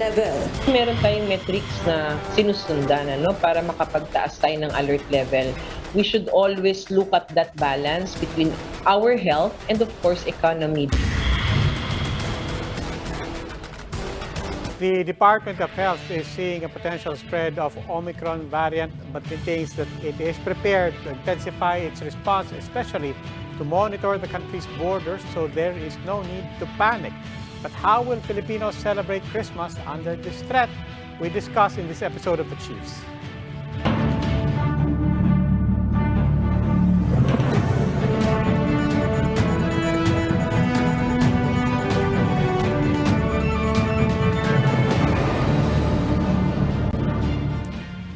level. Meron tayong metrics na sinusundan para makapagtaas tayo ng alert level. We should always look at that balance between our health and of course economy. The Department of Health is seeing a potential spread of Omicron variant, but maintains that it is prepared to intensify its response, especially to monitor the country's borders, so there is no need to panic. But how will Filipinos celebrate Christmas under this threat? We discuss in this episode of The Chiefs.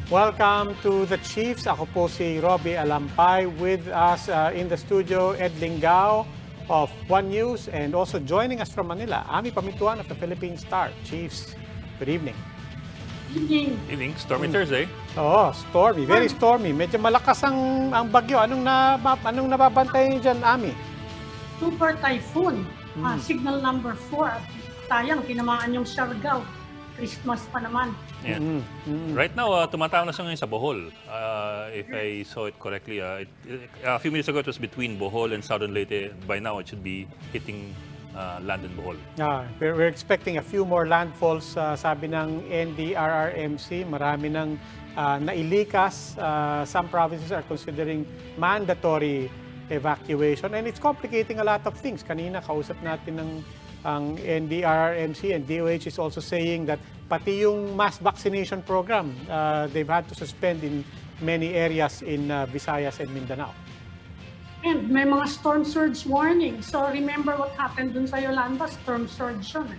Welcome to The Chiefs. Ako po si Robbie Alampay. With us in the studio, Ed Lingao of One News, and also joining us from Manila, Ami Pamituan of the Philippine Star. Chiefs, good evening. Evening. Stormy Thursday. Oh, stormy. Very stormy. Medyo malakas ang bagyo. Anong nababantay niyo dyan, Ami? Super typhoon. Signal number 4. Sayang, tinamaan yung Siargao. Christmas pa naman. Yeah. Right now, tumatawag na siya ngayon sa Bohol. If I saw it correctly, a few minutes ago it was between Bohol and Southern Leyte. By now, it should be hitting land in Bohol. We're expecting a few more landfalls, sabi ng NDRRMC. Marami ng nailikas. Some provinces are considering mandatory evacuation. And it's complicating a lot of things. Kanina, kausap natin ng ang NDRRMC, and DOH is also saying that pati yung mass vaccination program, they've had to suspend in many areas in Visayas and Mindanao. And may mga storm surge warning. So remember what happened dun sa Yolanda, storm surge yun.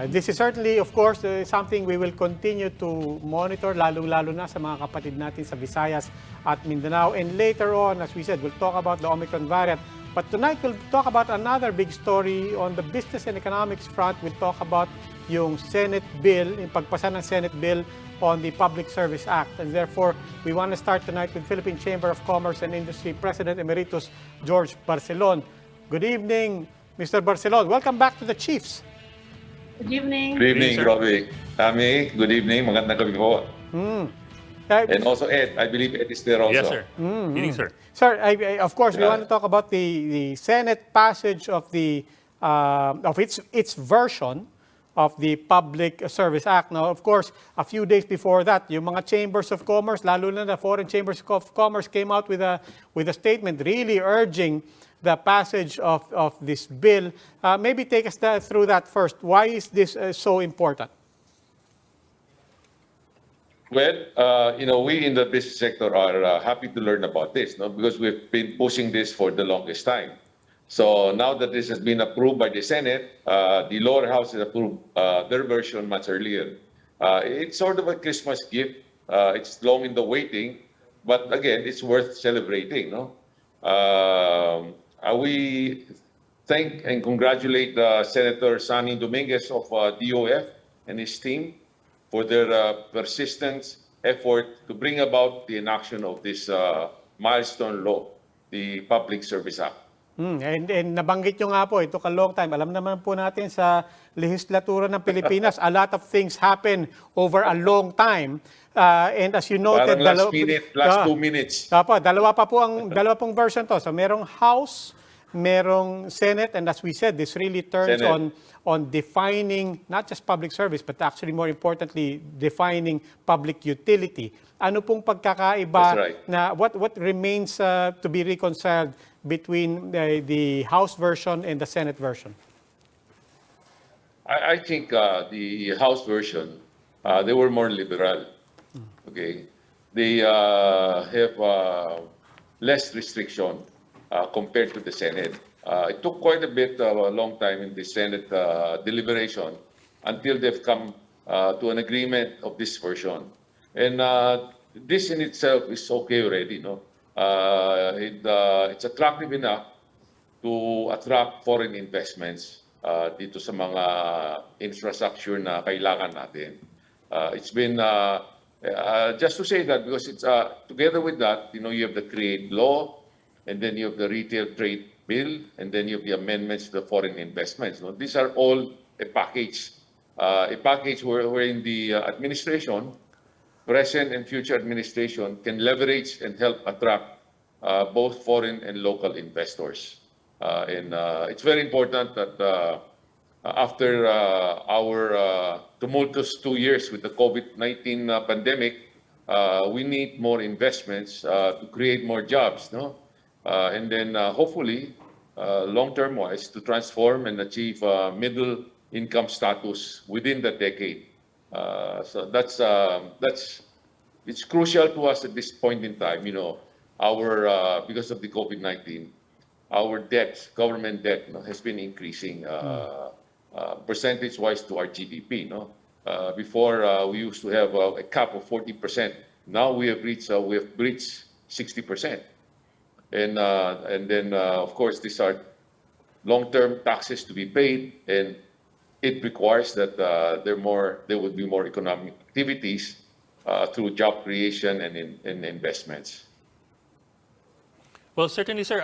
This is certainly, of course, something we will continue to monitor, lalo-lalo na sa mga kapatid natin sa Visayas at Mindanao. And later on, as we said, we'll talk about the Omicron variant. But tonight, we'll talk about another big story on the business and economics front. We'll talk about yung Senate bill, yung pagpasa ng Senate bill on the Public Service Act. And therefore, we want to start tonight with Philippine Chamber of Commerce and Industry President Emeritus George Barcelon. Good evening, Mr. Barcelon. Welcome back to The Chiefs. Good evening. Good evening, Robbie. Tami, good evening. Magandang gabi po. And also Ed, I believe Ed is there also. Yes, sir. Evening, sir. Sir, of course, we want to talk about the Senate passage of the of its version of the Public Service Act. Now, of course, a few days before that, yung mga chambers of commerce, lalo na the foreign chambers of commerce, came out with a statement really urging the passage of this bill. Maybe take us through that first. Why is this so important? Well, we in the business sector are happy to learn about this, because we've been pushing this for the longest time. So now that this has been approved by the Senate, the lower house has approved their version much earlier. It's sort of a Christmas gift. It's long in the waiting, but again, it's worth celebrating. We thank and congratulate Senator Sonny Dominguez of DOF and his team for their persistent effort to bring about the enaction of this milestone law, the Public Service Act. And nabanggit nyo nga po, it took a long time. Alam naman po natin sa lehislatura ng Pilipinas, a lot of things happen over a long time. And as you noted, last 2 minutes. Dalawa pong version to. So merong House, merong Senate, and as we said, this really turns on defining not just public service, but actually more importantly, defining public utility. Ano pong pagkakaiba na what remains to be reconciled between the House version and the Senate version? I think the House version, they were more liberal. Okay, they have less restriction compared to the Senate. It took quite a long time in the Senate deliberation until they've come to an agreement of this version. And this in itself is okay already, it's attractive enough to attract foreign investments dito sa mga infrastructure na kailangan natin. It's been just to say that, because it's together with that, you have the trade law, and then you have the retail trade bill, and then you have the amendments to the foreign investments. These are all a package wherein the administration, present and future administration, can leverage and help attract both foreign and local investors. And it's very important that after our tumultuous 2 years with the COVID-19 pandemic, we need more investments to create more jobs, no? And then hopefully, long-term wise, to transform and achieve middle income status within the decade. So it's crucial to us at this point in time. You know, our because of the COVID-19, our debt, government debt, no, has been increasing percentage-wise to our GDP. No, before we used to have a cap of 40%. Now we have reached 60%, and then of course these are long-term taxes to be paid, and it requires that there would be more economic activities through job creation and investments. Well, certainly, sir,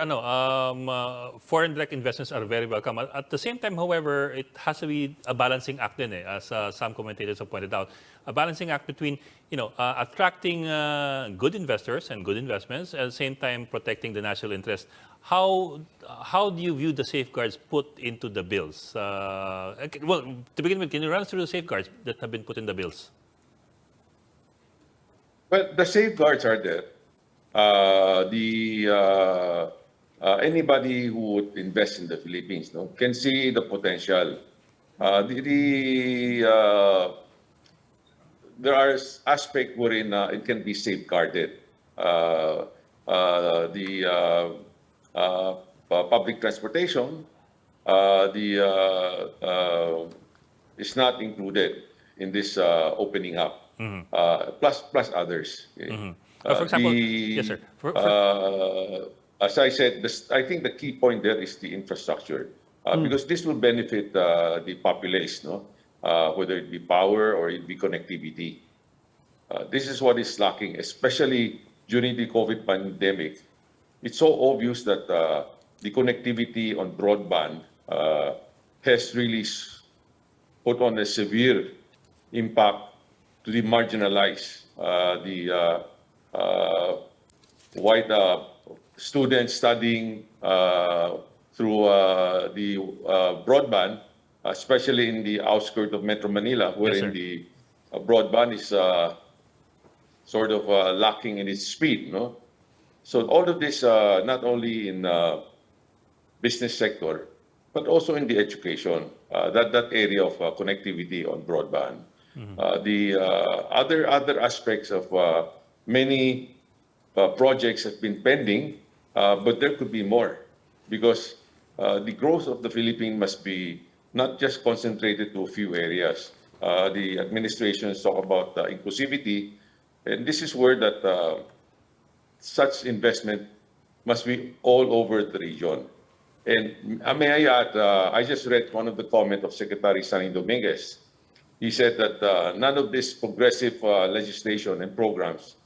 foreign direct investments are very welcome. At the same time, however, it has to be a balancing act din, as some commentators have pointed out. A balancing act between, attracting good investors and good investments, at the same time protecting the national interest. How do you view the safeguards put into the bills? Well, to begin with, can you run us through the safeguards that have been put in the bills? Well, the safeguards are there. Anybody who would invest in the Philippines, no, can see the potential. There are aspects wherein it can be safeguarded. Public transportation, is not included in this opening up. Plus others. Okay? Mm-hmm. For example, yes, sir. As I said, I think the key point there is the infrastructure, because this will benefit the populace, no? Whether it be power or it be connectivity. This is what is lacking, especially during the COVID pandemic. It's so obvious that the connectivity on broadband has really put on a severe impact to the marginalized, the white students studying through the broadband, especially in the outskirts of Metro Manila, wherein the broadband is sort of lacking in its speed. No? So all of this, not only in business sector, but also in the education, that area of connectivity on broadband. The other aspects of many projects have been pending, but there could be more, because the growth of the Philippines must be not just concentrated to a few areas. The administrations talk about inclusivity, and this is where that such investment must be all over the region. And may I add, I just read one of the comments of Secretary Sunny Dominguez. He said that none of this progressive legislation and programs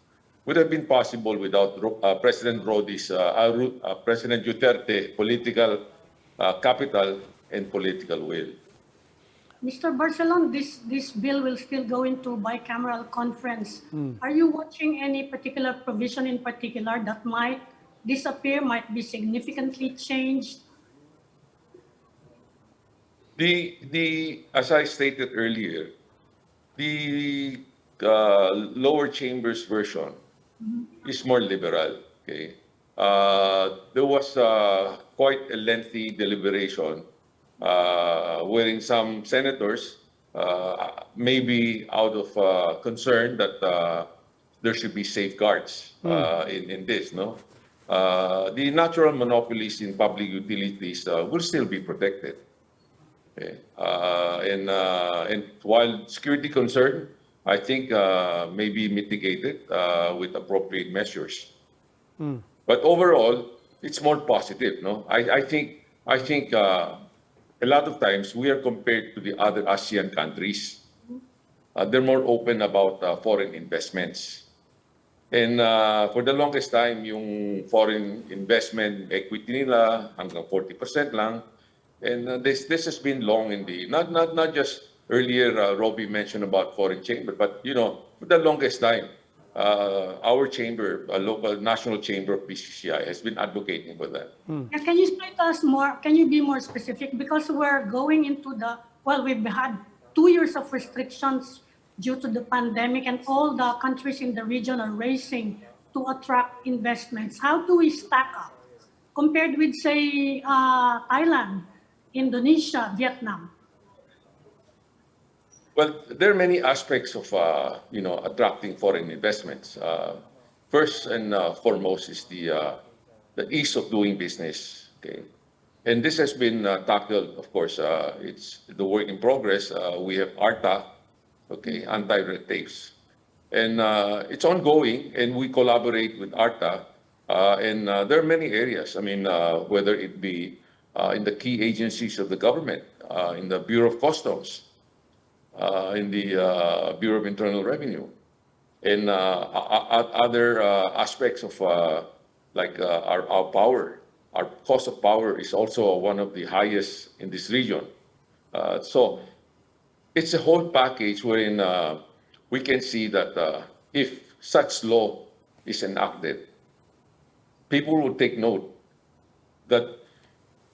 would have been possible without President President Duterte political capital and political will. Mr. Barcelon, this bill will still go into bicameral conference. Are you watching any particular provision in particular that might disappear, might be significantly changed? As I stated earlier, the lower chambers version is more liberal. Okay, there was quite a lengthy deliberation, wherein some senators, maybe out of concern that there should be safeguards in this. No, the natural monopolies in public utilities will still be protected. Okay. And while security concern, I think may be mitigated with appropriate measures. But overall, it's more positive. No, I think a lot of times we are compared to the other ASEAN countries. They're more open about foreign investments. And for the longest time, yung foreign investment equity nila hanggang 40% lang. And this has been long in the not just earlier. Robbie mentioned about foreign chamber, but for the longest time, our chamber, a local national chamber of PCCI, has been advocating for that. Yeah, can you explain to us more? Can you be more specific? Because we're going into we've had 2 years of restrictions due to the pandemic, and all the countries in the region are racing to attract investments. How do we stack up compared with, say, Thailand, Indonesia, Vietnam? Well, there are many aspects of attracting foreign investments. First and foremost is the ease of doing business. Okay, and this has been tackled. Of course, it's the work in progress. We have ARTA, okay, anti-red tapes, and it's ongoing. And we collaborate with ARTA, and there are many areas. I mean, whether it be in the key agencies of the government, in the Bureau of Customs, in the Bureau of Internal Revenue, and other aspects of like our power. Our cost of power is also one of the highest in this region. So it's a whole package wherein we can see that if such law is enacted, people will take note that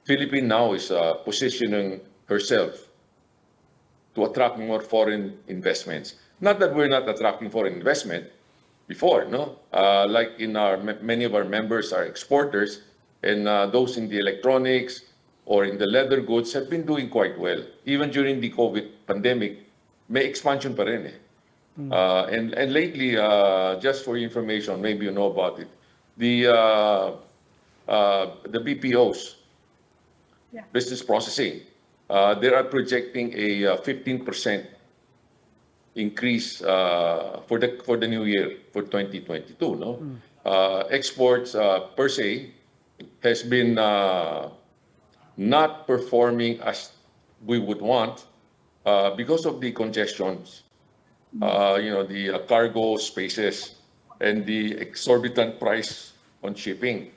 Philippines now is positioning herself to attract more foreign investments. Not that we're not attracting foreign investment before, no? Like many of our members are exporters, and those in the electronics or in the leather goods have been doing quite well. Even during the COVID pandemic, may expansion pa rin eh. And lately, just for information, maybe you know about it, the BPOs, Yeah. business processing, they are projecting a 15% increase for the new year, for 2022. No, exports per se has been not performing as we would want because of the congestions, the cargo spaces and the exorbitant price on shipping,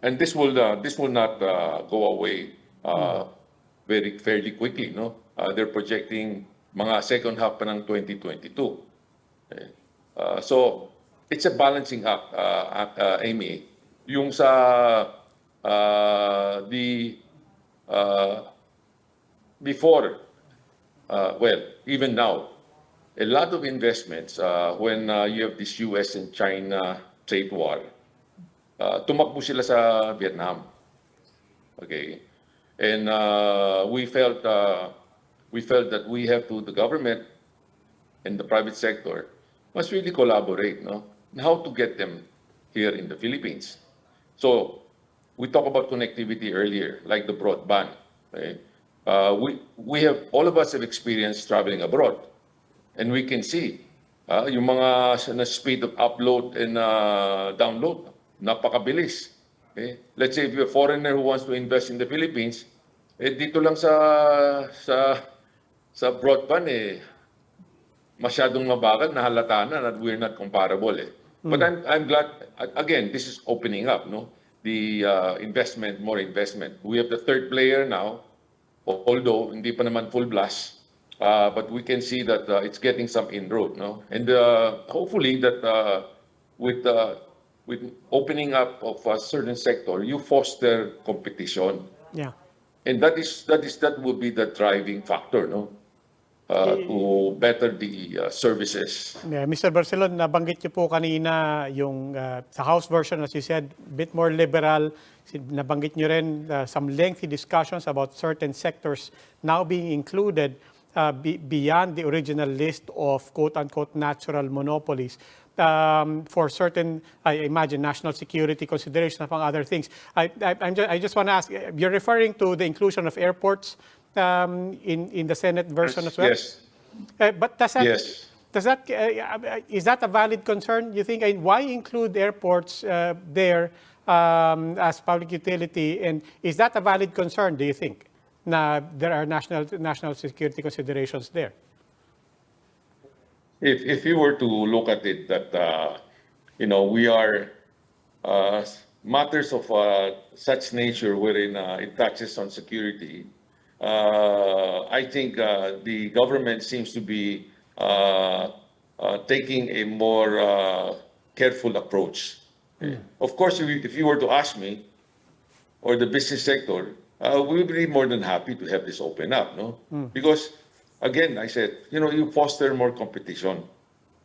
and this will not go away very fairly quickly. No, they're projecting mga second half pa ng 2022. Okay. So it's a balancing act, Amy. Yung sa before, well, even now, a lot of investments when you have this US and China trade war, tumakbo sila sa Vietnam. Okay, and we felt that we have to, the government and the private sector must really collaborate, no, on how to get them here in the Philippines. So we talked about connectivity earlier, like the broadband. Okay? We have, all of us have experienced traveling abroad, and we can see yung mga na speed of upload and download, napakabilis. Okay? Let's say if you're a foreigner who wants to invest in the Philippines, dito lang sa broadband masyadong mabagal, nahalata na that we're not comparable eh. But I'm glad, again, this is opening up, no? The investment, more investment. We have the third player now, although hindi pa naman full blast, but we can see that it's getting some inroad, no? And hopefully that with opening up of a certain sector, you foster competition. Yeah. And that would be the driving factor, no? To better the services. Yeah, Mr. Barcelon, nabanggit niyo po kanina yung sa House version, as you said, bit more liberal. Nabanggit niyo rin some lengthy discussions about certain sectors now being included beyond the original list of quote-unquote natural monopolies. For certain, I imagine, national security considerations among other things. I just want to ask, you're referring to the inclusion of airports in the Senate version as well? Yes. But does that, Yes. Is that a valid concern, you think? And why include airports there as public utility? And is that a valid concern, do you think? Na there are national security considerations there? If you were to look at it that, we are matters of such nature wherein it touches on security, I think the government seems to be taking a more careful approach. Of course, if you were to ask me, or the business sector, we would be more than happy to have this open up, no? Because, again, I said, you foster more competition.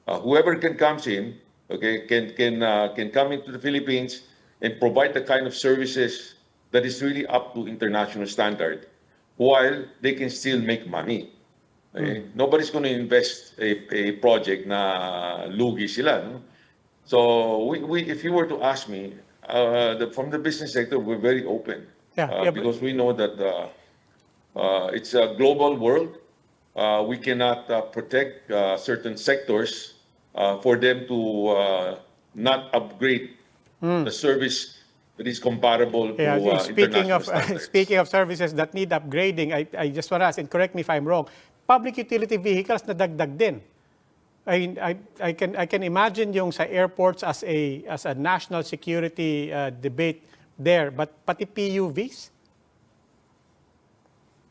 Whoever can comes in, okay, can come into the Philippines and provide the kind of services that is really up to international standard, while they can still make money. Okay? Nobody's going to invest a project na lugi sila, no? So if you were to ask me, from the business sector, we're very open. Yeah, Because we know that it's a global world. We cannot protect certain sectors for them to not upgrade the service that is comparable to Yeah, international standards. speaking of services that need upgrading, I just want to ask, and correct me if I'm wrong, public utility vehicles nadagdag din. I can imagine yung sa airports as a national security debate there, but pati PUVs,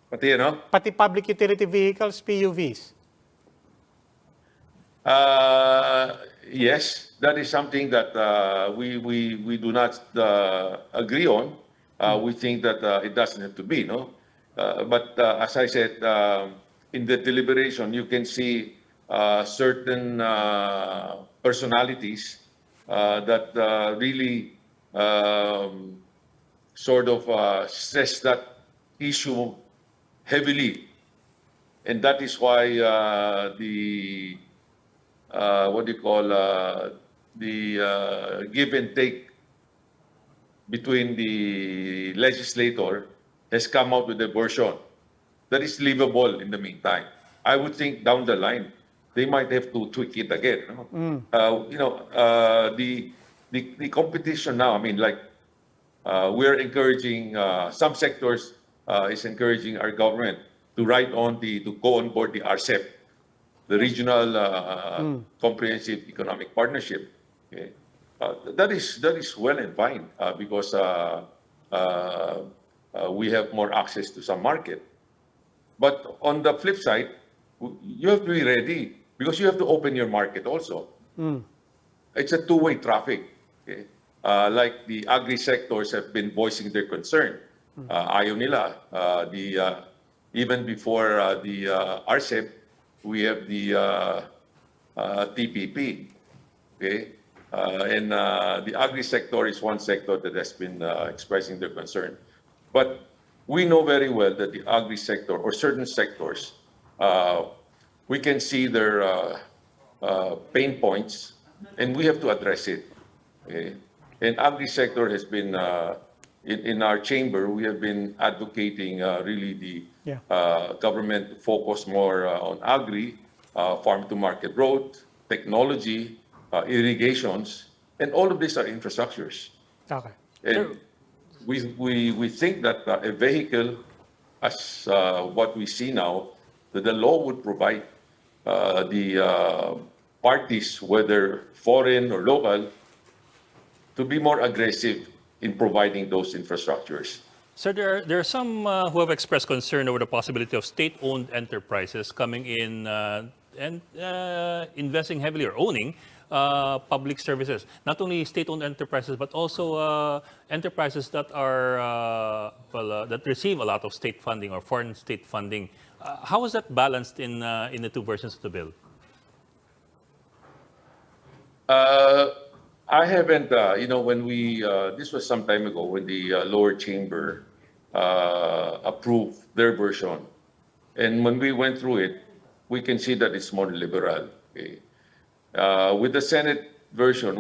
Pati, pati public utility vehicles, PUVs. Yes, that is something that we do not agree on. We think that it doesn't have to be, no? But as I said, in the deliberation, you can see certain personalities that really sort of stress that issue heavily. And that is why the give and take between the legislator has come out with a version that is livable in the meantime. I would think down the line they might have to tweak it again. The competition now. I mean, like we're encouraging some sectors is encouraging our government to to go on board the RCEP, the Regional Comprehensive Economic Partnership. Okay? That is well and fine because we have more access to some market. But on the flip side, you have to be ready because you have to open your market also. It's a two-way traffic. Okay? Like the agri sectors have been voicing their concern. Ayaw nila. Even before the RCEP, we have the TPP. Okay? And the agri sector is one sector that has been expressing their concern. But we know very well that the agri sector or certain sectors, we can see their pain points and we have to address it. Okay? And agri sector has been, in our chamber, we have been advocating really the government to focus more on agri, farm-to-market road, technology, irrigations, and all of these are infrastructures. Okay. And we think that a vehicle, as what we see now, that the law would provide the parties, whether foreign or local, to be more aggressive in providing those infrastructures. Sir, there are some who have expressed concern over the possibility of state-owned enterprises coming in and investing heavily or owning public services. Not only state-owned enterprises, but also enterprises that are that receive a lot of state funding or foreign state funding. How is that balanced in the two versions of the bill? I haven't, when we, this was some time ago when the lower chamber approved their version. And when we went through it, we can see that it's more liberal. Okay? With the Senate version,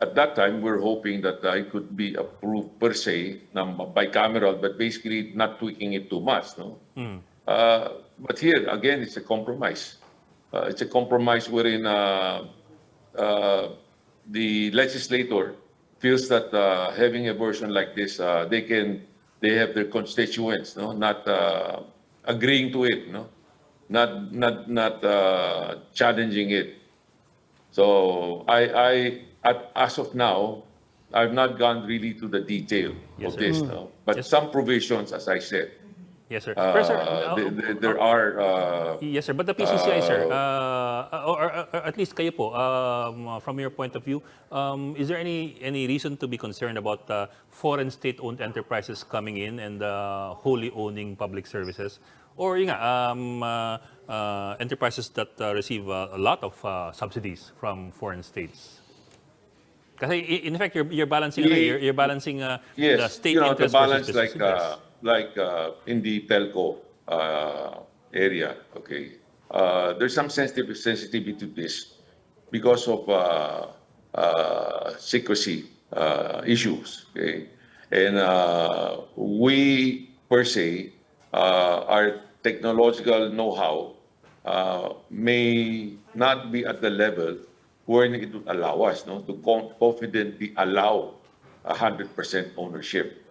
at that time, we're hoping that it could be approved per se, bicameral, but basically not tweaking it too much. No? But here, again, it's a compromise. It's a compromise wherein the legislator feels that having a version like this, they have their constituents, no, not agreeing to it, no, not challenging it. So as of now, I've not gone really to the detail Yes, of sir. this, no? But Yes. some provisions, as I said, Yes, sir. Pero, sir, there are. yes, sir. But the PCCI, sir, or at least kayo po, from your point of view, is there any reason to be concerned about foreign state-owned enterprises coming in and wholly owning public services? Or yun nga, enterprises that receive a lot of subsidies from foreign states? Kasi in fact, you're balancing, you're balancing the Yes, state the interest balance versus business interest. in the telco area, okay. There's some sensitivity to this because of secrecy issues, okay. And we, per se, our technological know-how may not be at the level wherein it would allow us to confidently allow 100% ownership.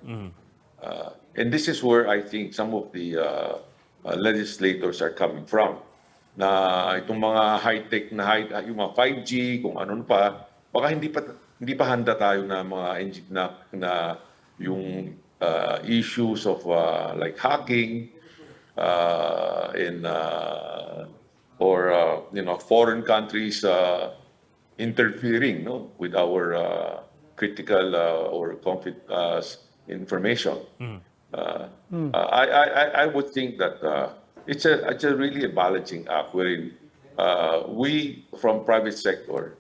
And this is where I think some of the legislators are coming from. Na itong mga high-tech na yung mga 5G, kung ano pa, baka hindi pa handa tayo na mga na yung issues of like hacking or foreign countries interfering with our critical or information. I would think that it's a really a balancing act wherein we from private sector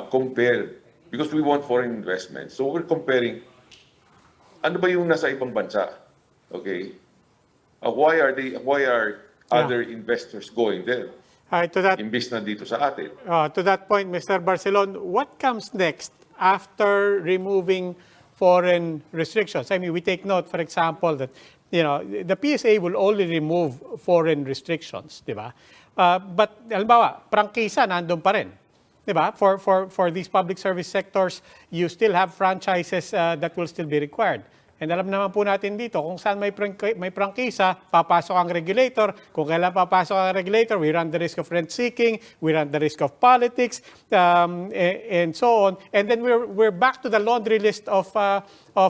compare, because we want foreign investment. So we're comparing ano ba yung nasa ibang bansa, okay? Why are other investors going there? To that Imbis na dito sa atin. To that point, Mr. Barcelon, what comes next after removing foreign restrictions? I mean, we take note, for example, that the PSA will only remove foreign restrictions, di ba? But halimbawa, prangkisa nandun pa rin, di ba? For these public service sectors, you still have franchises that will still be required. And alam naman po natin dito, kung saan may prangkisa, papasok ang regulator. Kung kailan papasok ang regulator, we run the risk of rent-seeking, we run the risk of politics, and so on. And then we're back to the laundry list of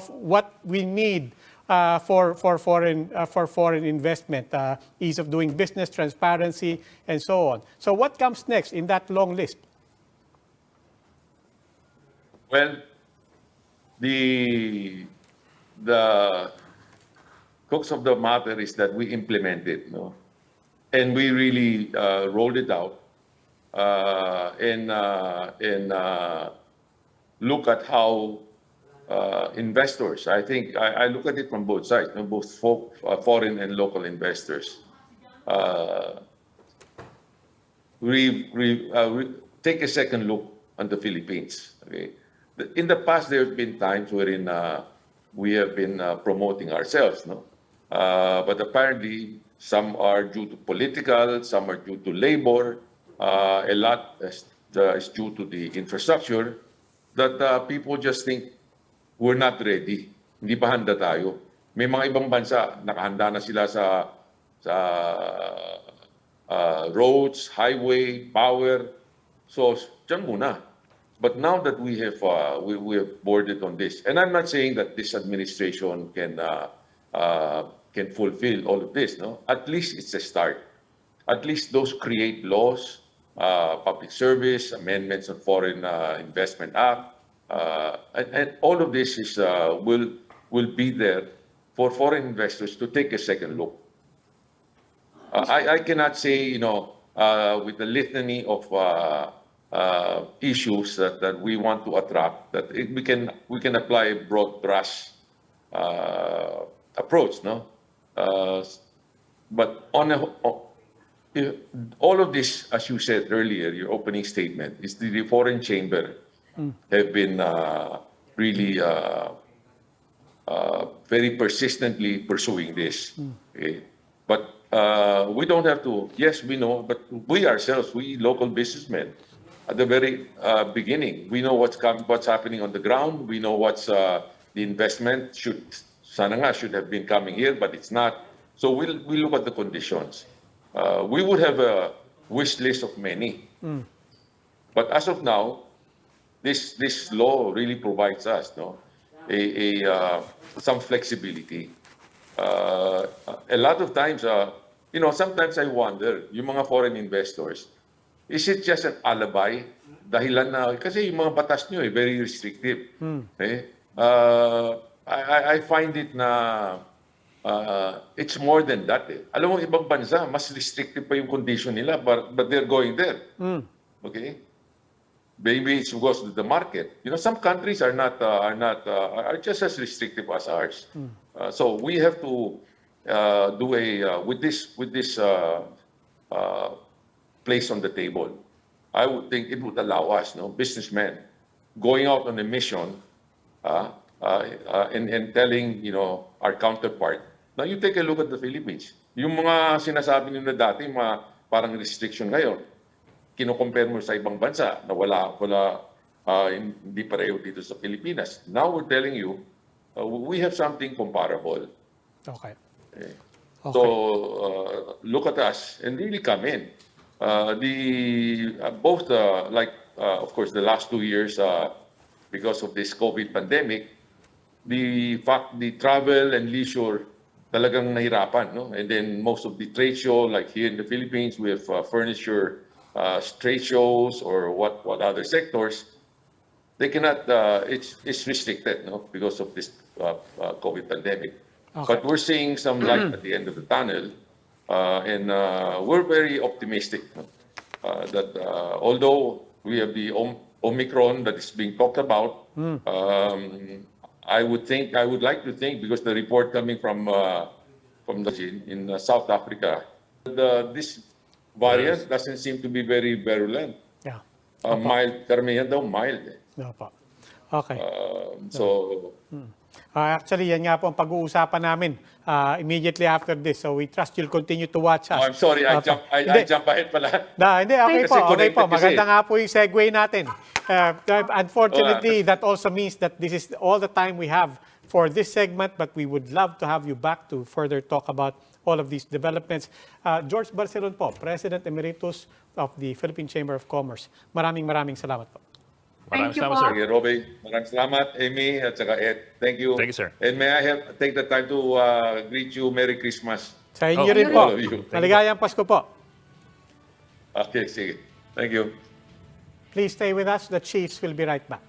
what we need for foreign investment, ease of doing business, transparency, and so on. So what comes next in that long list? Well, the crux of the matter is that we implement it, and we really rolled it out and look at how investors. I think I look at it from both sides, both foreign and local investors. We take a second look on the Philippines. Okay, in the past there have been times wherein we have been promoting ourselves, but apparently some are due to political, some are due to labor, a lot is due to the infrastructure, that people just think we're not ready, hindi pa handa tayo. May mga ibang bansa, nakahanda na sila sa roads, highway, power, so dyan muna. But now that we have boarded on this, and I'm not saying that this administration can fulfill all of this, At least it's a start. At least those create laws, public service, amendments on Foreign Investment Act, and all of this is will be there for foreign investors to take a second look. I cannot say, with the litany of issues that we want to attract, that we can apply a broad brush approach, but all of this, as you said earlier, your opening statement, is the foreign chamber have been really very persistently pursuing this. Okay? But we don't have to. Yes, we know, but we ourselves, we local businessmen, at the very beginning, we know what's happening on the ground. We know what's the investment should have been coming here, but it's not. So we look at the conditions. We would have a wish list of many, but as of now, this law really provides us, no, some flexibility. A lot of times, sometimes I wonder, yung mga foreign investors, is it just an alibi? Dahilan na, kasi yung mga batas nyo very restrictive. Eh? I find it na it's more than that. Alam mo, ibang bansa, mas restrictive pa yung condition nila, but they're going there. Okay? Maybe it's because of the market. Some countries are are just as restrictive as ours. So we have to do with this place on the table. I would think it would allow us, businessmen, going out on a mission, and telling, our counterpart, now you take a look at the Philippines. Yung mga sinasabi nila dati, parang restriction ngayon, kino-compare mo sa ibang bansa na wala hindi pareho dito sa Pilipinas. Now we're telling you, we have something comparable. Okay. So look at us and really come in. Of course, the last 2 years, because of this COVID pandemic, the travel and leisure talagang nahirapan, no? And then most of the trade show, like here in the Philippines, we have furniture trade shows or what other sectors, they cannot. It's restricted, no, because of this COVID pandemic. Okay. But we're seeing some light at the end of the tunnel, and we're very optimistic that although we have the Omicron that is being talked about, I would like to think, because the report coming from in South Africa, this variant doesn't seem to be very virulent. Yeah. Mild, karamihan daw mild. Opo. Okay. So. Actually, yan nga po ang pag-uusapan namin immediately after this. So we trust you'll continue to watch us. I'm sorry, I jump ahead pala. Hindi, okay po. Kasi Okay po. connected kasi. Maganda nga po yung segue natin. Unfortunately, that also means that this is all the time we have for this segment, but we would love to have you back to further talk about all of these developments. George Barcelon po, President Emeritus of the Philippine Chamber of Commerce. Maraming salamat po. Maraming Thank you salamat, po. sir. Okay, Roby, maraming salamat. Amy, at saka Ed. Thank you. Thank you, sir. And may I take the time to greet you Merry Christmas. Sa inyo Oh, rin all po. of you. Maligayang Pasko po. Okay, sige. Thank you. Please stay with us. The Chiefs will be right back.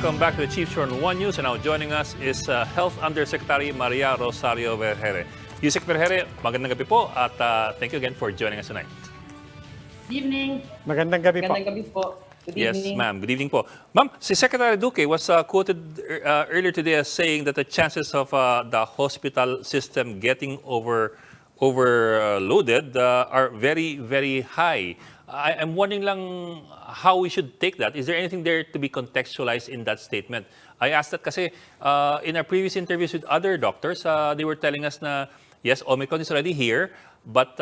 welcome back to the Chief Show on One News. And now joining us is Health Undersecretary Maria Rosario Vergere. Yusek Vergere, magandang gabi po at thank you again for joining us tonight. Good evening. Magandang gabi po. Magandang gabi po. Good Yes, evening. ma'am. Good evening po. Ma'am, si Secretary Duque was quoted earlier today as saying that the chances of the hospital system getting overloaded are very, very high. I'm wondering lang how we should take that. Is there anything there to be contextualized in that statement? I asked that kasi in our previous interviews with other doctors, they were telling us na, yes, Omicron is already here, but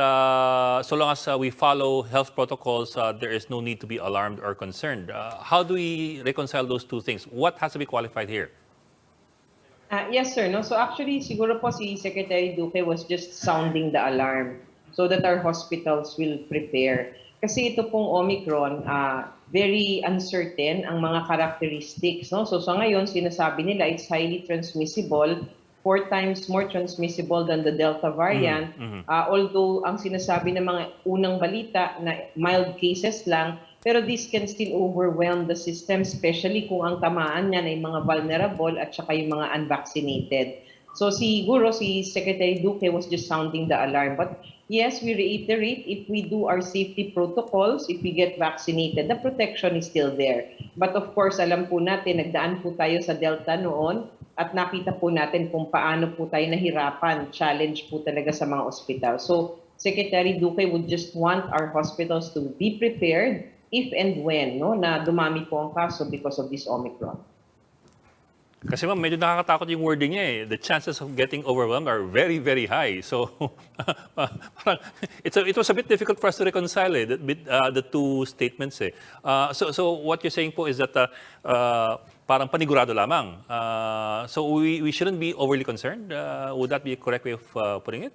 so long as we follow health protocols, there is no need to be alarmed or concerned. How do we reconcile those two things? What has to be qualified here? Yes, sir. No? So actually, siguro po si Secretary Duque was just sounding the alarm so that our hospitals will prepare. Kasi ito pong Omicron, very uncertain ang mga characteristics. No? So sa ngayon, sinasabi nila it's highly transmissible, 4 times more transmissible than the Delta variant. Although ang sinasabi ng mga unang balita na mild cases lang, pero this can still overwhelm the system, especially kung ang tamaan niyan ay mga vulnerable at saka yung mga unvaccinated. So siguro si Secretary Duque was just sounding the alarm. But yes, we reiterate, if we do our safety protocols, if we get vaccinated, the protection is still there. But of course, alam po natin, nagdaan po tayo sa Delta noon at nakita po natin kung paano po tayo nahirapan, challenge po talaga sa mga ospital. So Secretary Duque would just want our hospitals to be prepared if and when na dumami po ang kaso because of this Omicron. Kasi ma'am, medyo nakakatakot yung wording niya eh. The chances of getting overwhelmed are very, very high. So, parang, it was a bit difficult for us to reconcile the two statements eh. So what you're saying po is that parang panigurado lamang. So we shouldn't be overly concerned. Would that be a correct way of putting it?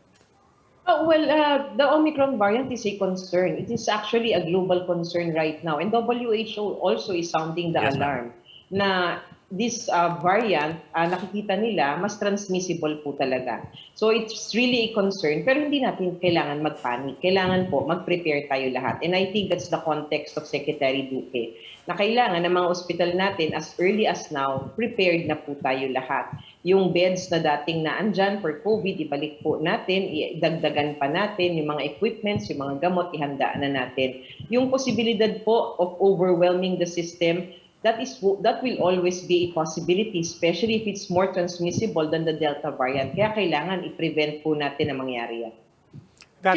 The Omicron variant is a concern. It is actually a global concern right now. And WHO also is sounding the alarm na this variant, nakikita nila, mas transmissible po talaga. So it's really a concern, pero hindi natin kailangan magpanic. Kailangan po, mag-prepare tayo lahat. And I think that's the context of Secretary Duque, na kailangan ng mga ospital natin, as early as now, prepared na po tayo lahat. Yung beds na dating naandyan for COVID, ibalik po natin, idagdagan pa natin, yung mga equipments, yung mga gamot, ihanda na natin. Yung posibilidad po of overwhelming the system, that will always be a possibility, especially if it's more transmissible than the Delta variant. Kaya kailangan i-prevent po natin na mangyari yan.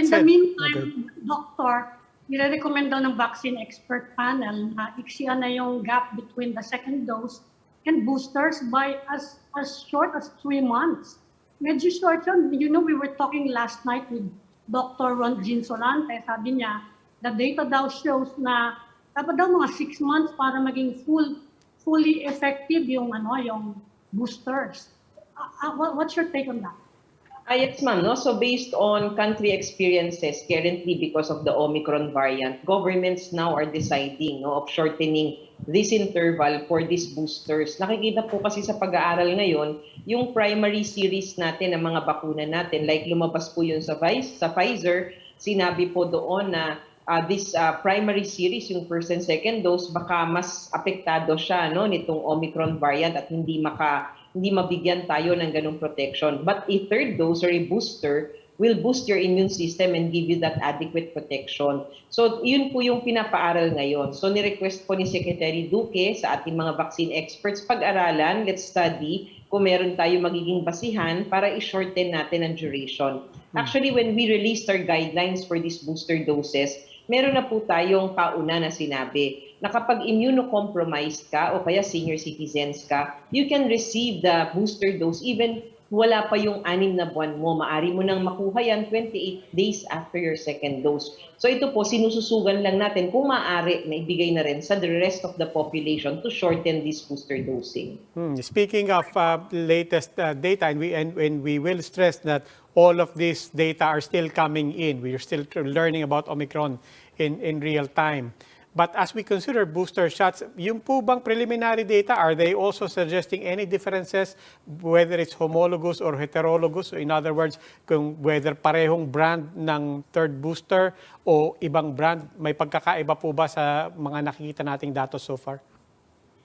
In the meantime, Doctor, nire-recommend daw ng vaccine expert panel na iksiyan na yung gap between the second dose and boosters by as short as 3 months. Medyo short yun. You know, we were talking last night with Dr. Ron Jean Solante. Sabi niya, the data daw shows na dapat daw mga 6 months para maging fully effective yung boosters. What's your take on that? Yes, ma'am. No? So based on country experiences currently because of the Omicron variant, governments now are deciding of shortening this interval for these boosters. Nakikita po kasi sa pag-aaral ngayon, yung primary series natin ng mga bakuna natin, like lumabas po yun sa Pfizer, sinabi po doon na this primary series, yung first and second dose, baka mas apektado siya nitong Omicron variant at hindi mabigyan tayo ng ganung protection. But a third dose or a booster will boost your immune system and give you that adequate protection. So yun po yung pinapaaral ngayon. So ni-request po ni Secretary Duque sa ating mga vaccine experts, pag-aralan, let's study kung meron tayo magiging basihan para i-shorten natin ang duration. Actually, when we released our guidelines for these booster doses, meron na po tayong kauna na sinabi na kapag immunocompromised ka o kaya senior citizens ka, you can receive the booster dose even wala pa yung 6 na buwan mo. Maari mo nang makuha yan 28 days after your second dose. So ito po, sinususugan lang natin kung maaari na ibigay na rin sa the rest of the population to shorten this booster dosing. Speaking of latest data, and we will stress that all of this data are still coming in. We are still learning about Omicron in real time. But as we consider booster shots, yung po bang preliminary data, are they also suggesting any differences, whether it's homologous or heterologous? So in other words, kung whether parehong brand ng third booster o ibang brand, may pagkakaiba po ba sa mga nakikita nating datos so far?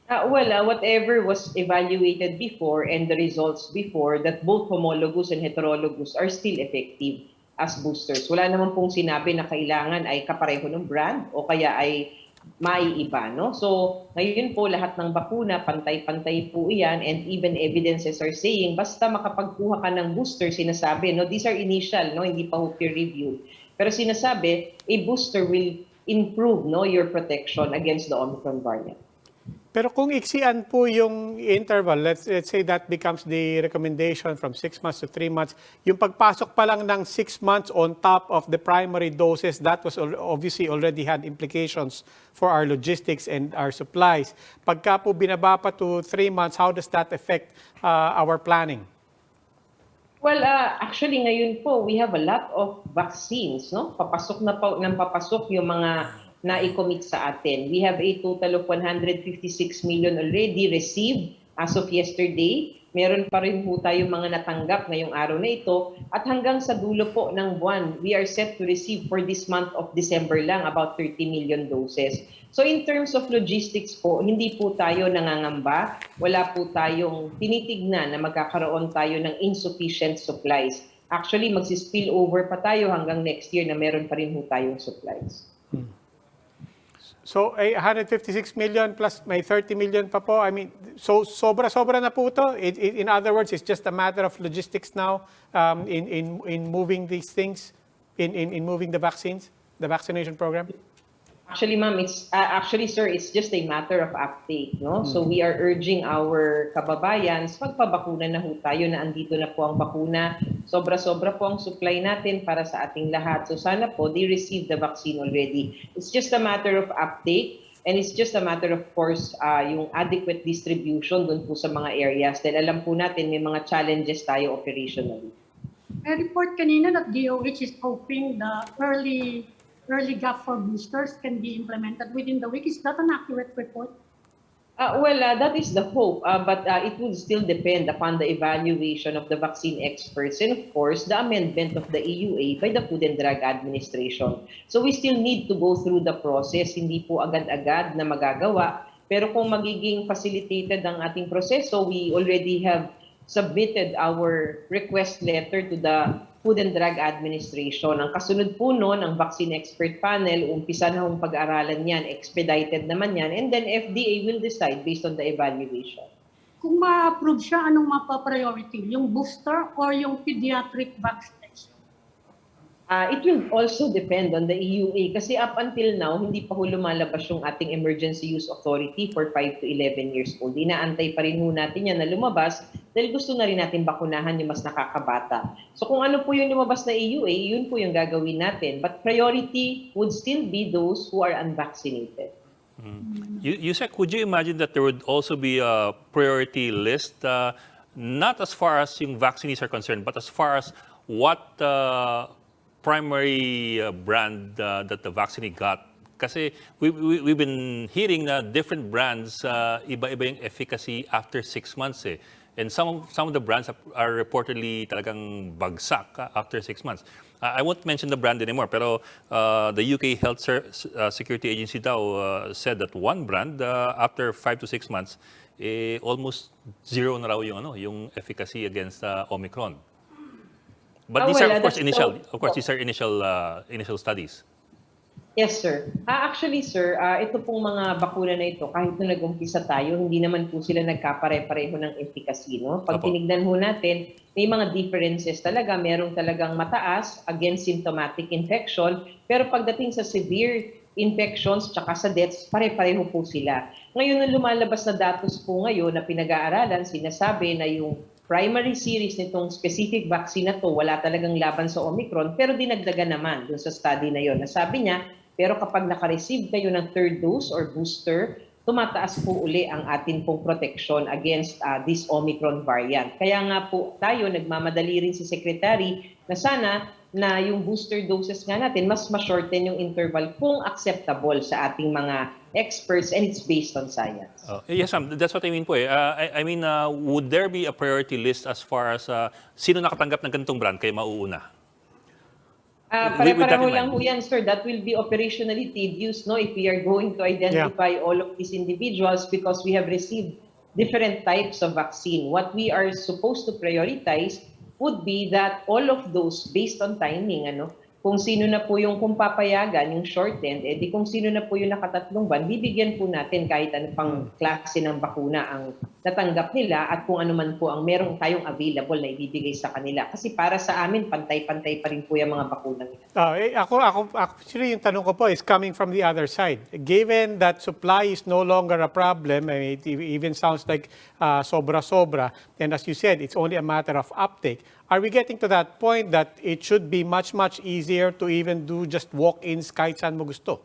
Whatever was evaluated before and the results before, that both homologous and heterologous are still effective as boosters. Wala naman pong sinabi na kailangan ay kapareho ng brand o kaya ay maiiba, no? So, ngayon po lahat ng bakuna, pantay-pantay po iyan, and even evidences are saying, basta makapagkuha ka ng booster, sinasabi, no? These are initial, no? Hindi pa ho peer review. Pero sinasabi, a booster will improve, no, your protection against the Omicron variant. Pero kung iksian po yung interval, let's say that becomes the recommendation from 6 months to 3 months, yung pagpasok pa lang ng 6 months on top of the primary doses, that was obviously already had implications for our logistics and our supplies. Pagka po binaba pa to 3 months, how does that affect our planning? Well, actually ngayon po, we have a lot of vaccines, no? Papasok na po ng papasok yung mga na-commit sa atin. We have a total of 156 million already received as of yesterday. Meron pa rin po tayong mga natanggap ngayong araw na ito. At hanggang sa dulo po ng buwan, we are set to receive for this month of December lang about 30 million doses. So in terms of logistics po, hindi po tayo nangangamba. Wala po tayong tinitignan na magkakaroon tayo ng insufficient supplies. Actually, magsispill over pa tayo hanggang next year na meron pa rin po tayong supplies. So, 156 million plus may 30 million pa po. I mean, so sobra-sobra na po ito. In other words, it's just a matter of logistics now in moving these things, in moving the vaccines, the vaccination program? Actually, ma'am, sir, it's just a matter of uptake, no? So we are urging our kababayans, magpabakuna na ho tayo na andito na po ang bakuna. Sobra-sobra po ang supply natin para sa ating lahat. So sana po, they receive the vaccine already. It's just a matter of uptake, and it's just a matter of course, yung adequate distribution dun po sa mga areas. Dahil alam po natin, may mga challenges tayo operationally. I report kanina that DOH is hoping the early gap for boosters can be implemented within the week. Is that an accurate report? That is the hope, but it will still depend upon the evaluation of the vaccine experts and, of course, the amendment of the EUA by the Food and Drug Administration. So we still need to go through the process. Hindi po agad-agad na magagawa. Pero kung magiging facilitated ang ating proseso, we already have submitted our request letter to the Food and Drug Administration. Ang kasunod po noon, ang Vaccine Expert Panel, umpisa na hong pag-aaralan yan, expedited naman yan, and then FDA will decide based on the evaluation. Kung ma-approve siya, anong mapa-priority? Yung booster or yung pediatric vaccination? It will also depend on the EUA kasi up until now, hindi pa ho lumalabas yung ating Emergency Use Authority for 5 to 11 years old. Inaantay pa rin ho natin yan na lumabas dahil gusto na rin natin bakunahan yung mas nakakabata. So kung ano po yung lumabas na EUA, yun po yung gagawin natin. But priority would still be those who are unvaccinated. Yusek, would you imagine that there would also be a priority list, not as far as yung vaccines are concerned, but as far as what primary brand that the vaccine got? Kasi we've been hearing na different brands, iba-iba yung efficacy after 6 months eh. And some of the brands are reportedly talagang bagsak after 6 months. I won't mention the brand anymore, pero the UK Health Security Agency daw said that one brand, after 5 to 6 months, almost zero na raw yung efficacy against Omicron. But these are, of course, initial. Of course, these are initial studies. Yes, sir. Actually, sir, ito pong mga bakuna na ito, kahit nung nag-umpisa tayo, hindi naman po sila nagkapare-pareho ng efficacy, no? Pag tinignan ho natin, may mga differences talaga. Merong talagang mataas against symptomatic infection, pero pagdating sa severe infections tsaka sa deaths, pare-pareho po sila. Ngayon, ang lumalabas na datos po ngayon na pinag-aaralan, sinasabi na yung primary series nitong specific vaccine na to, wala talagang laban sa Omicron, pero dinagdagan naman dun sa study na yon. Nasabi niya, pero kapag naka-receive kayo ng third dose or booster, tumataas po uli ang atin pong protection against this Omicron variant. Kaya nga po tayo, nagmamadali rin si Secretary na sana na yung booster doses nga natin, mas ma-shorten yung interval kung acceptable sa ating mga experts, and it's based on science. Yes, ma'am. That's what I mean po eh. I mean, would there be a priority list as far as sino nakatanggap ng ganitong brand kaya mauuna? with that Pare-pareho in lang mind. ho yan, sir. That will be operationally tedious, no, if we are going to identify all of these individuals because we have received different types of vaccine. What we are supposed to prioritize would be that all of those based on timing, ano, kung sino na po yung kung papayagan, yung shortened, eh di kung sino na po yung nakatatlong buwan, bibigyan po natin kahit ano pang klase ng bakuna ang natanggap nila at kung ano man po ang meron tayong available na ibibigay sa kanila. Kasi para sa amin, pantay-pantay pa rin po yung mga bakuna nila. Actually, yung tanong ko po is coming from the other side. Given that supply is no longer a problem, I mean, it even sounds like sobra-sobra, and as you said, it's only a matter of uptake. Are we getting to that point that it should be much, much easier to even do just walk-ins kahit saan mo gusto?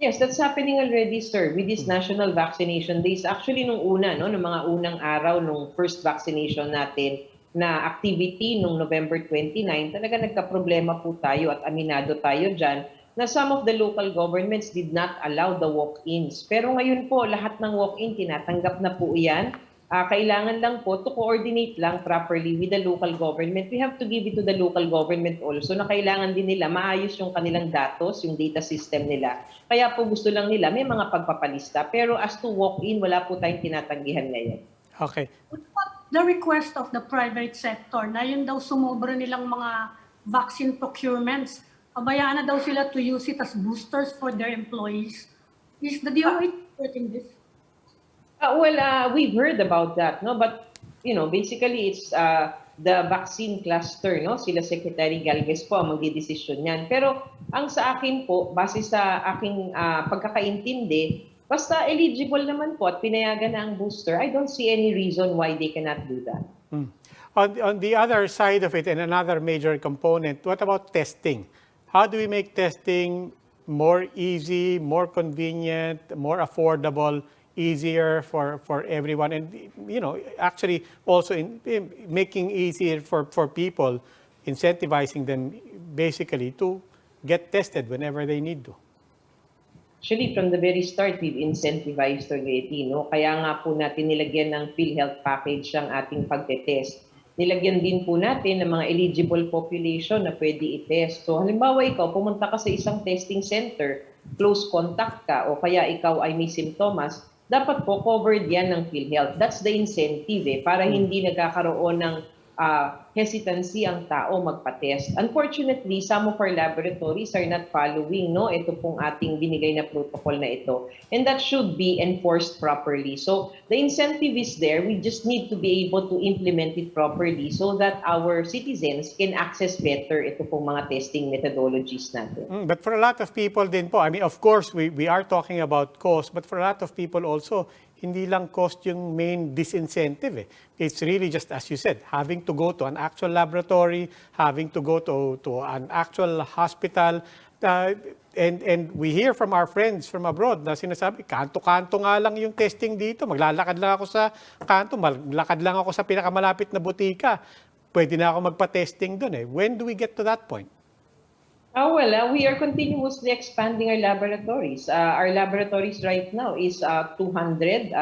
Yes, that's happening already, sir, with these national vaccination days. Actually, nung una, no, nung mga unang araw, nung first vaccination natin na activity nung November 29, talaga nagka-problema po tayo at aminado tayo dyan na some of the local governments did not allow the walk-ins. Pero ngayon po, lahat ng walk-in, tinatanggap na po yan. Kailangan lang po to coordinate lang properly with the local government. We have to give it to the local government also na kailangan din nila maayos yung kanilang datos, yung data system nila. Kaya po gusto lang nila may mga pagpapalista. Pero as to walk-in, wala po tayong tinatanggihan ngayon. Okay. What about the request of the private sector na yun daw sumobra nilang mga vaccine procurements? Pabayaan na daw sila to use it as boosters for their employees. Is the DOH supporting this? We've heard about that, no? But, you know, basically it's the vaccine cluster, no? Sila Secretary Galvez po ang magdidesisyon niyan. Pero ang sa akin po, base sa aking pagkakaintindi, basta eligible naman po at pinayagan na ang booster, I don't see any reason why they cannot do that. On the other side of it, and another major component, what about testing? How do we make testing more easy, more convenient, more affordable, easier for everyone, and actually also in making easier for people, incentivizing them basically to get tested whenever they need to? Actually, from the very start, we've incentivized already, no? Kaya nga po natin nilagyan ng PhilHealth package ang ating pagtetest. Nilagyan din po natin ng mga eligible population na pwede i-test. So halimbawa ikaw, pumunta ka sa isang testing center, close contact ka, o kaya ikaw ay may simptomas, dapat po covered yan ng PhilHealth. That's the incentive para hindi nagkakaroon ng hesitancy ang tao magpa-test. Unfortunately, some of our laboratories are not following, no, ito pong ating binigay na protocol na ito. And that should be enforced properly. So the incentive is there. We just need to be able to implement it properly so that our citizens can access better ito pong mga testing methodologies natin. But for a lot of people din po, I mean, of course, we are talking about cost, but for a lot of people also, hindi lang cost yung main disincentive. It's really just, as you said, having to go to an actual laboratory, having to go to an actual hospital. And we hear from our friends from abroad na sinasabi, kanto-kanto nga lang yung testing dito. Maglalakad lang ako sa kanto, maglakad lang ako sa pinakamalapit na butika. Pwede na ako magpa-testing doon. When do we get to that point? We are continuously expanding our laboratories. Our laboratories right now is 200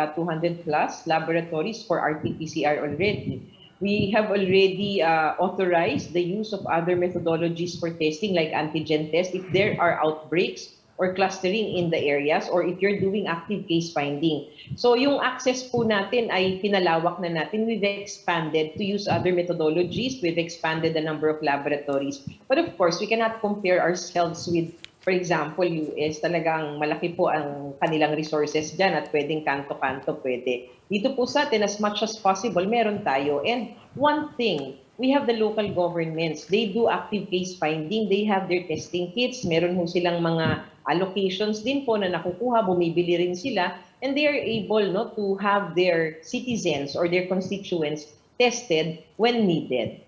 plus laboratories for RT-PCR already. We have already authorized the use of other methodologies for testing like antigen test if there are outbreaks or clustering in the areas or if you're doing active case finding. So yung access po natin ay pinalawak na natin. We've expanded to use other methodologies. We've expanded the number of laboratories. But of course, we cannot compare ourselves with, for example, US. Talagang malaki po ang kanilang resources dyan at pwedeng kanto-kanto pwede. Dito po sa atin, as much as possible, meron tayo. And one thing, we have the local governments. They do active case finding. They have their testing kits. Meron ho silang mga allocations din po na nakukuha, bumibili rin sila, and they are able to have their citizens or their constituents tested when needed.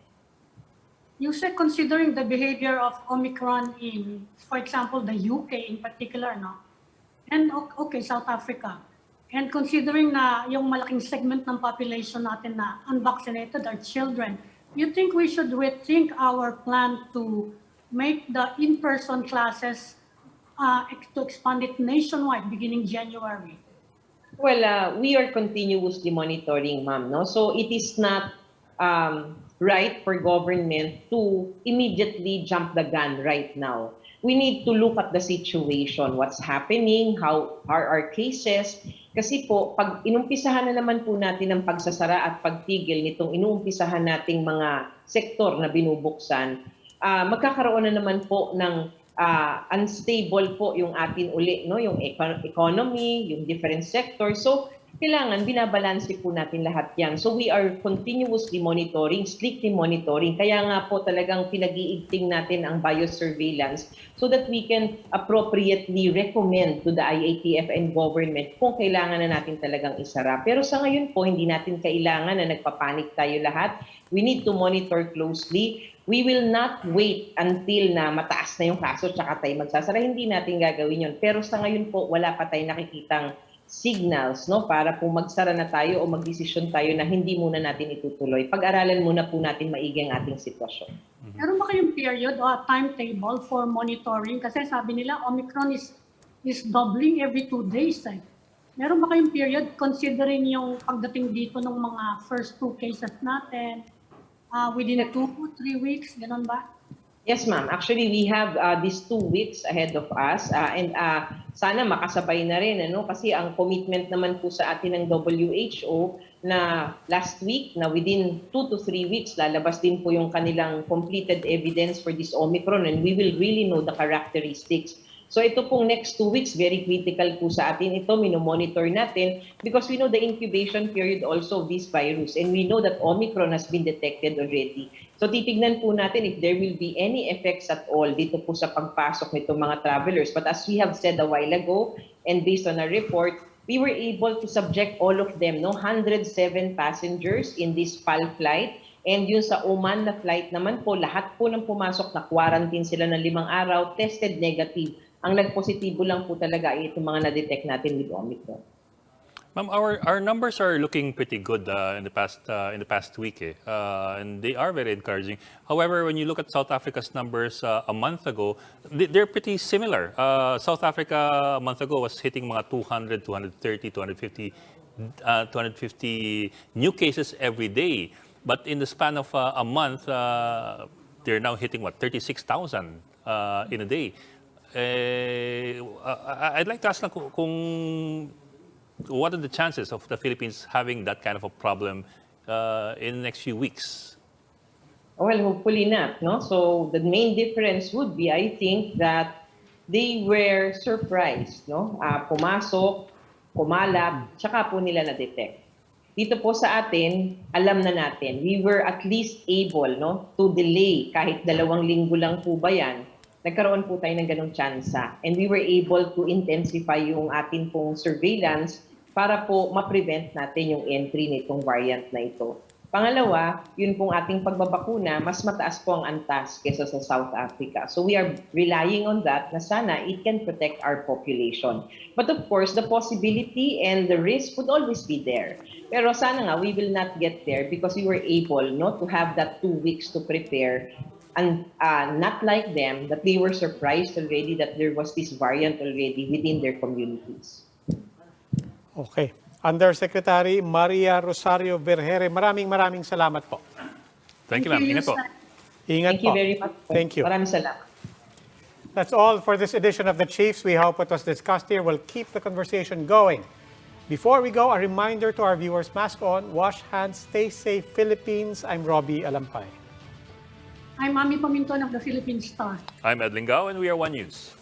You said considering the behavior of Omicron in, for example, the UK in particular, no? And okay, South Africa. And considering na yung malaking segment ng population natin na unvaccinated are children, you think we should rethink our plan to make the in-person classes to expand it nationwide beginning January? Well, we are continuously monitoring, ma'am. No? So it is not right for government to immediately jump the gun right now. We need to look at the situation, what's happening, how are our cases. Kasi po, pag inumpisahan na naman po natin ang pagsasara at pagtigil nitong inumpisahan nating mga sektor na binubuksan, magkakaroon na naman po ng unstable po yung atin uli, no? Yung economy, yung different sectors. So, kailangan binabalanse po natin lahat yan. So we are continuously monitoring, strictly monitoring. Kaya nga po talagang pinag-iigting natin ang biosurveillance so that we can appropriately recommend to the IATF and government kung kailangan na natin talagang isara. Pero sa ngayon po, hindi natin kailangan na nagpapanik tayo lahat. We need to monitor closely. We will not wait until na mataas na yung kaso tsaka tayo magsasara. Hindi natin gagawin yun. Pero sa ngayon po, wala pa tayong nakikitang signals, no, para po magsara na tayo o magdesisyon tayo na hindi muna natin itutuloy. Pag-aralan muna po natin maigi ang ating sitwasyon. Meron ba kayong period o timetable for monitoring? Kasi sabi nila Omicron is doubling every 2 days. Meron ba kayong period considering yung pagdating dito ng mga first 2 cases natin? Within 2 to 3 weeks, ganun ba? Yes, ma'am. Actually, we have these 2 weeks ahead of us and sana makasabay na rin, ano? Kasi ang commitment naman po sa atin ng WHO na last week na within 2 to 3 weeks lalabas din po yung kanilang completed evidence for this Omicron and we will really know the characteristics. So ito pong next 2 weeks, very critical po sa atin. Ito, minomonitor natin because we know the incubation period also of this virus and we know that Omicron has been detected already. So titignan po natin if there will be any effects at all dito po sa pagpasok nitong mga travelers. But as we have said a while ago and based on our report, we were able to subject all of them, no, 107 passengers in this PAL flight. And yun sa Oman na flight naman po, lahat po ng pumasok na quarantine sila ng 5 araw, tested negative. Ang nagpositibo lang po talaga ay itong mga na-detect natin with Omicron. Ma'am, our numbers are looking pretty good in the past week, and they are very encouraging. However, when you look at South Africa's numbers a month ago, they're pretty similar. South Africa a month ago was hitting mga 200, 230, 250 new cases every day. But in the span of a month, they're now hitting 36,000 in a day. I'd like to ask na kung what are the chances of the Philippines having that kind of a problem in the next few weeks? Well, hopefully not, no? So the main difference would be, I think, that they were surprised, no? Pumasok, kumalat, tsaka po nila na-detect. Dito po sa atin, alam na natin, we were at least able, no, to delay kahit 2 linggo lang po ba yan. Nagkaroon po tayo ng ganong tsansa. And we were able to intensify yung atin pong surveillance para po ma-prevent natin yung entry nitong variant na ito. Pangalawa, yun pong ating pagbabakuna, mas mataas po ang antas kesa sa South Africa. So we are relying on that na sana it can protect our population. But of course, the possibility and the risk would always be there. Pero sana nga, we will not get there because we were able, no, to have that 2 weeks to prepare. And not like them, that they were surprised already that there was this variant already within their communities. Okay. Undersecretary Maria Rosario Vergere, maraming salamat po. Thank you, ma'am. Ingat po. Ingat Thank you po. very much. Thank you. Maraming salamat. That's all for this edition of The Chiefs. We hope what was discussed here will keep the conversation going. Before we go, a reminder to our viewers, mask on, wash hands, stay safe, Philippines. I'm Robbie Alampay. I'm Mami Paminton of the Philippine Star. I'm Ed Lingao, and we are One News.